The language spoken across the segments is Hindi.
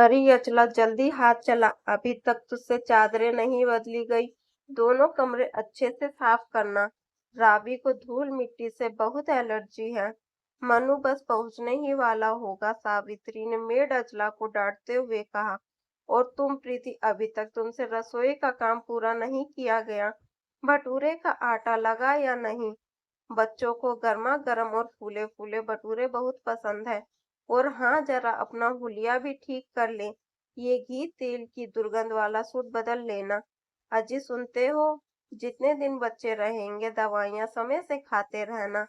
अरे अचला, जल्दी हाथ चला। अभी तक तुझसे चादरें नहीं बदली गई। दोनों कमरे अच्छे से साफ करना। रावी को धूल मिट्टी से बहुत एलर्जी है। मनु बस पहुंचने ही वाला होगा, सावित्री ने मेड अचला को डांटते हुए कहा। और तुम प्रीति, अभी तक तुमसे रसोई का काम पूरा नहीं किया गया। भटूरे का आटा लगा या नहीं? बच्चों को गर्मा गर्म और फूले फूले भटूरे बहुत पसंद है। और हाँ, जरा अपना हुलिया भी ठीक कर ले। ये घी तेल की दुर्गंध वाला सूट बदल लेना। अजी, सुनते हो? जितने दिन बच्चे रहेंगे दवाइयाँ समय से खाते रहना।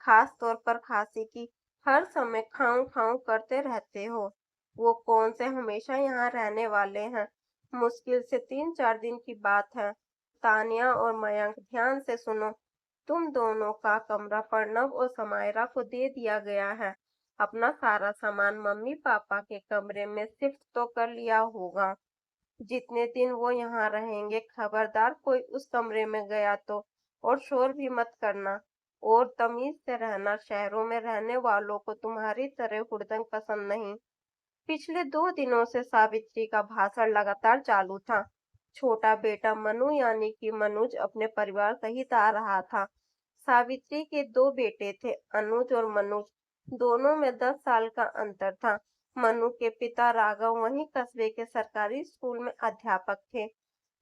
खास तौर पर खांसी की। हर समय खाऊं खाऊं करते रहते हो। वो कौन से हमेशा यहाँ रहने वाले हैं? मुश्किल से 3-4 दिन की बात है। तानिया और मयंक, ध्यान से सुनो। तुम दोनों का कमरा प्रणव और समायरा को दे दिया गया है। अपना सारा सामान मम्मी पापा के कमरे में शिफ्ट तो कर लिया होगा। जितने दिन वो यहाँ रहेंगे, खबरदार कोई उस कमरे में गया तो। और शोर भी मत करना। और तमीज से रहना, शहरों में रहने वालों को तुम्हारी तरह हुड़दंग पसंद नहीं। पिछले 2 दिनों से सावित्री का भाषण लगातार चालू था। छोटा बेटा मनु यानी कि मनोज अपने परिवार सहित आ रहा था। सावित्री के 2 बेटे थे, अनुज और मनोज। दोनों में 10 साल का अंतर था। मनु के पिता राघव वहीं कस्बे के सरकारी स्कूल में अध्यापक थे।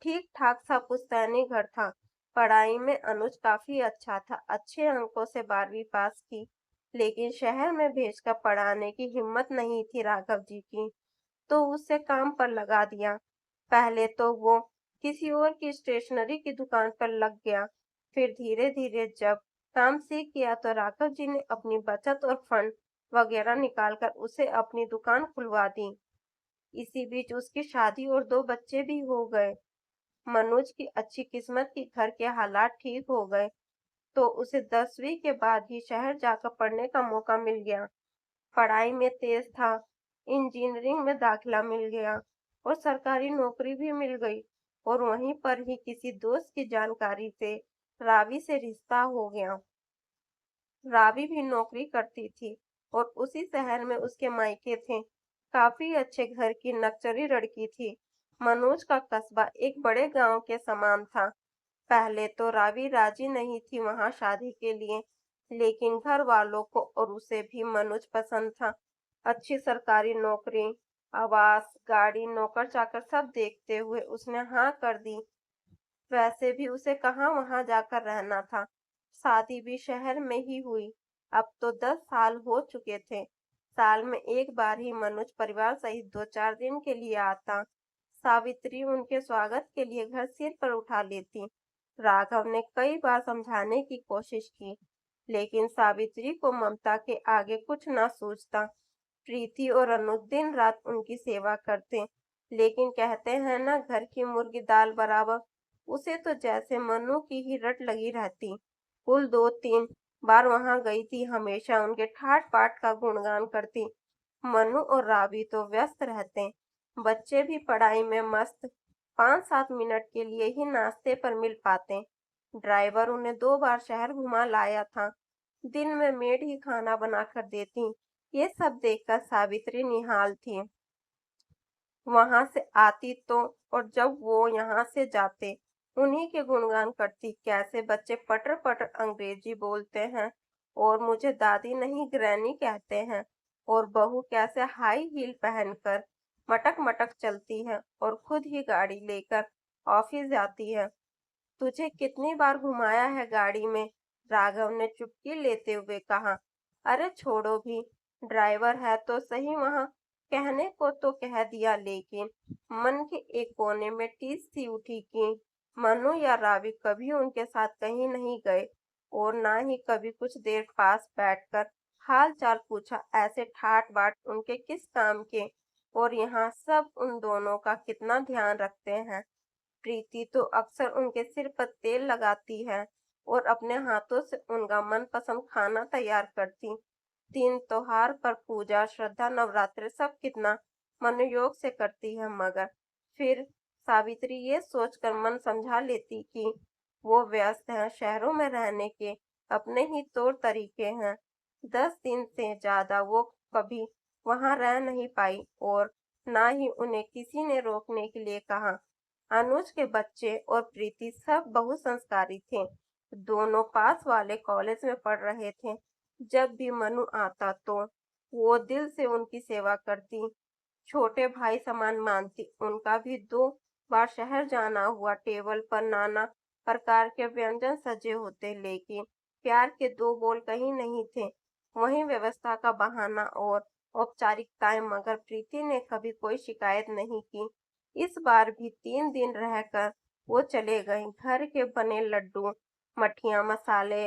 ठीक ठाक सा पुश्तैनी घर था। पढ़ाई में अनुज काफी अच्छा था, अच्छे अंकों से 12वीं पास की। लेकिन शहर में भेजकर पढ़ाने की हिम्मत नहीं थी राघव जी की, तो उसे काम पर लगा दिया। पहले तो वो किसी और की स्टेशनरी की दुकान पर लग गया। फिर धीरे धीरे जब काम सीख गया तो राघव जी ने अपनी बचत और फंड वगैरह निकालकर उसे अपनी दुकान खुलवा दी। इसी बीच उसकी शादी और 2 बच्चे भी हो गए। मनोज की अच्छी किस्मत की घर के हालात ठीक हो गए, तो उसे 10वीं के बाद ही शहर जाकर पढ़ने का मौका मिल गया। पढ़ाई में तेज था, इंजीनियरिंग में दाखिला मिल गया और सरकारी नौकरी भी मिल गई। और वहीं पर ही किसी दोस्त की जानकारी से रावी से रिश्ता हो गया। रावी भी नौकरी करती थी और उसी शहर में उसके मायके थे। काफी अच्छे घर की नक्चरी लड़की थी। मनोज का कस्बा एक बड़े गांव के समान था। पहले तो रावी राजी नहीं थी वहां शादी के लिए, लेकिन घर वालों को और उसे भी मनोज पसंद था। अच्छी सरकारी नौकरी, आवास, गाड़ी, नौकर चाकर सब देखते हुए उसने हाँ कर दी। वैसे भी उसे कहाँ वहां जाकर रहना था। शादी भी शहर में ही हुई। अब तो 10 साल हो चुके थे। साल में एक बार ही मनोज परिवार सहित 2-4 दिन के लिए आता। सावित्री उनके स्वागत के लिए घर सिर पर उठा लेती। राघव ने कई बार समझाने की कोशिश की, लेकिन सावित्री को ममता के आगे कुछ ना सूझता। प्रीति और अनुज दिन रात उनकी सेवा करते, लेकिन कहते हैं ना, घर की मुर्गी दाल बराबर। उसे तो जैसे मनु की ही रट लगी रहती। कुल 2-3 बार वहां गई थी, हमेशा उनके ठाट बाट का गुणगान करती। मनु और रावी तो व्यस्त रहते, बच्चे भी पढ़ाई में मस्त। 5-7 मिनट के लिए ही नाश्ते पर मिल पाते। ड्राइवर उन्हें 2 बार शहर घुमा लाया था। दिन में मेड ही खाना बना कर देती। ये सब देखकर सावित्री निहाल थी। वहां से आती तो, और जब वो यहाँ से जाते, उन्हीं के गुणगान करती। कैसे बच्चे पटर पटर अंग्रेजी बोलते हैं और मुझे दादी नहीं ग्रैनी कहते हैं। और बहू कैसे हाई हील पहनकर मटक मटक चलती है और खुद ही गाड़ी लेकर ऑफिस जाती है। तुझे कितनी बार घुमाया है गाड़ी में? राघव ने चुटकी लेते हुए कहा। अरे छोड़ो भी, ड्राइवर है तो सही, वहां कहने को तो कह दिया, लेकिन मन के एक कोने में टीस सी उठी कि मनु या रावी कभी उनके साथ कहीं नहीं गए, और ना ही कभी कुछ देर पास बैठकर हाल चाल पूछा। ऐसे ठाट बाट उनके किस काम के? और यहाँ सब उन दोनों का कितना ध्यान रखते हैं। प्रीति तो अक्सर उनके सिर पर तेल लगाती है और अपने हाथों से उनका मनपसंद खाना तैयार करती। तीन त्योहार पर पूजा, श्रद्धा, नवरात्रि सब कितना मनोयोग से करती है, मगर फिर सावित्री ये सोचकर मन समझा लेती कि वो व्यस्त हैं, शहरों में रहने के अपने ही तौर तरीके हैं। 10 दिन से ज्यादा वो कभी वहां रह नहीं पाई, और ना ही उन्हें किसी ने रोकने के लिए कहा। अनुज के बच्चे और प्रीति सब बहुत संस्कारी थे। दोनों पास वाले कॉलेज में पढ़ रहे थे। जब भी मनु आता तो वो दिल से उनकी सेवा करती, छोटे भाई समान मानती। उनका भी 2 बार शहर जाना हुआ। टेबल पर नाना प्रकार के व्यंजन सजे होते, लेकिन प्यार के 2 बोल कहीं नहीं थे। वहीं व्यवस्था का बहाना और औपचारिकताएं, मगर प्रीति ने कभी कोई शिकायत नहीं की। इस बार भी 3 दिन रहकर वो चले गए। घर के बने लड्डू, मठिया, मसाले,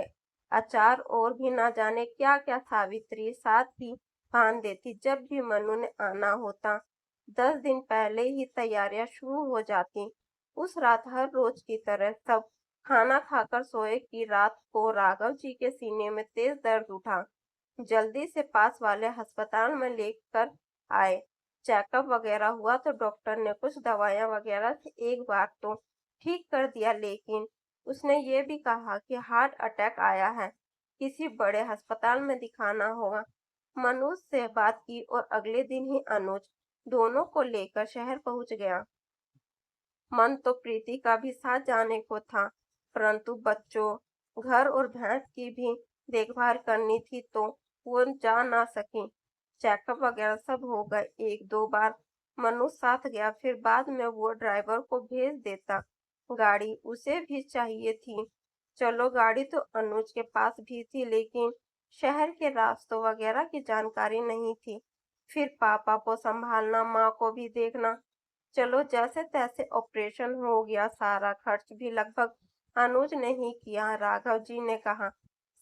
अचार और भी ना जाने क्या क्या सावित्री साथ ही बांध देती। जब भी मनु ने आना होता 10 दिन पहले ही तैयारियां शुरू हो जाती। उस रात हर रोज की तरह सब खाना खाकर सोए कि रात को राघव जी के सीने में तेज दर्द उठा। जल्दी से पास वाले अस्पताल में लेकर आए। चेकअप वगैरह हुआ तो डॉक्टर ने कुछ दवाइयां वगैरह से एक बार तो ठीक कर दिया, लेकिन उसने ये भी कहा कि हार्ट अटैक आया है, किसी बड़े अस्पताल में दिखाना होगा। मनोज से बात की और अगले दिन ही अनुज दोनों को लेकर शहर पहुंच गया। मन तो प्रीति का भी साथ जाने को था, परंतु बच्चों, घर और भैंस की भी देखभाल करनी थी तो वो जा ना सकी। चेकअप वगैरह सब हो गए। 1-2 बार मनु साथ गया, फिर बाद में वो ड्राइवर को भेज देता। गाड़ी उसे भी चाहिए थी। चलो, गाड़ी तो अनुज के पास भी थी, लेकिन शहर के रास्तों वगैरह की जानकारी नहीं थी। फिर पापा को संभालना, माँ को भी देखना। चलो, जैसे तैसे ऑपरेशन हो गया। सारा खर्च भी लगभग अनुज ने ही किया। राघव जी ने कहा,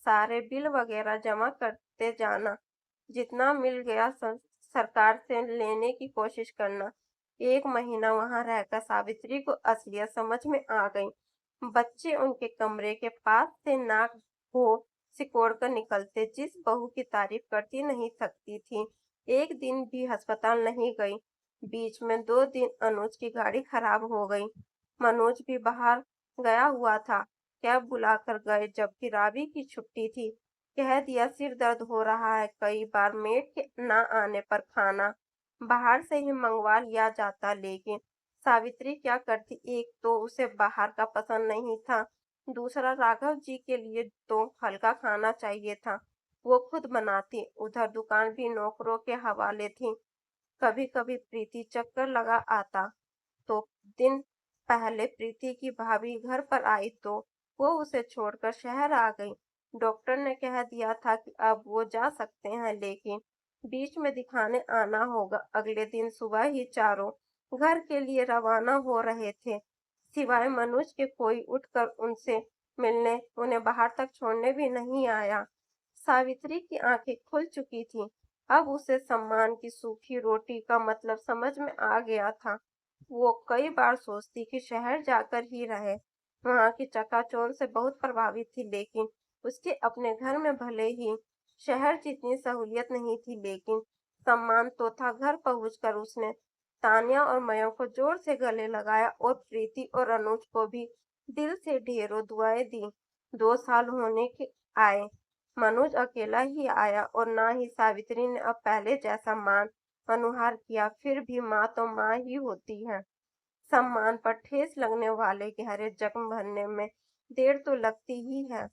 सारे बिल वगैरह जमा करते जाना, जितना मिल गया सरकार से लेने की कोशिश करना। 1 महीना वहां रहकर सावित्री को असलियत समझ में आ गई। बच्चे उनके कमरे के पास से नाक हो सिकोड़ कर निकलते। जिस बहू की तारीफ करती नहीं थकती थी, एक दिन भी अस्पताल नहीं गई। बीच में 2 दिन अनुज की गाड़ी खराब हो गई। मनोज भी बाहर गया हुआ था। कैब बुलाकर गए, जबकि रावी की छुट्टी थी। कह दिया सिर दर्द हो रहा है। कई बार मेड के ना आने पर खाना बाहर से ही मंगवा लिया जाता, लेकिन सावित्री क्या करती। एक तो उसे बाहर का पसंद नहीं था, दूसरा राघव जी के लिए तो हल्का खाना चाहिए था। वो खुद बनाती। उधर दुकान भी नौकरों के हवाले थी। कभी कभी प्रीति चक्कर लगा आता तो दिन पहले प्रीति की भाभी घर पर आई तो वो उसे छोड़कर शहर आ गई। डॉक्टर ने कह दिया था कि अब वो जा सकते हैं, लेकिन बीच में दिखाने आना होगा। अगले दिन सुबह ही चारों घर के लिए रवाना हो रहे थे, सिवाय मनोज के। कोई उठकर उनसे मिलने, उन्हें बाहर तक छोड़ने भी नहीं आया। सावित्री की आंखें खुल चुकी थी। अब उसे सम्मान की सूखी रोटी का मतलब समझ में आ गया था। वो कई बार सोचती कि शहर जाकर ही रहे। वहां की चकाचौंध से बहुत प्रभावित थी, लेकिन उसके अपने घर में भले ही शहर जितनी सहूलियत नहीं थी, लेकिन सम्मान तो था। घर पहुंचकर उसने तान्या और मयो को जोर से गले लगाया और प्रीति और अनुज को भी दिल से ढेरों दुआएं दी। 2 साल होने के आए, मनोज अकेला ही आया और ना ही सावित्री ने अब पहले जैसा मान अनुहार किया। फिर भी माँ तो माँ ही होती है। सम्मान पर ठेस लगने वाले गहरे जख्म भरने में देर तो लगती ही है।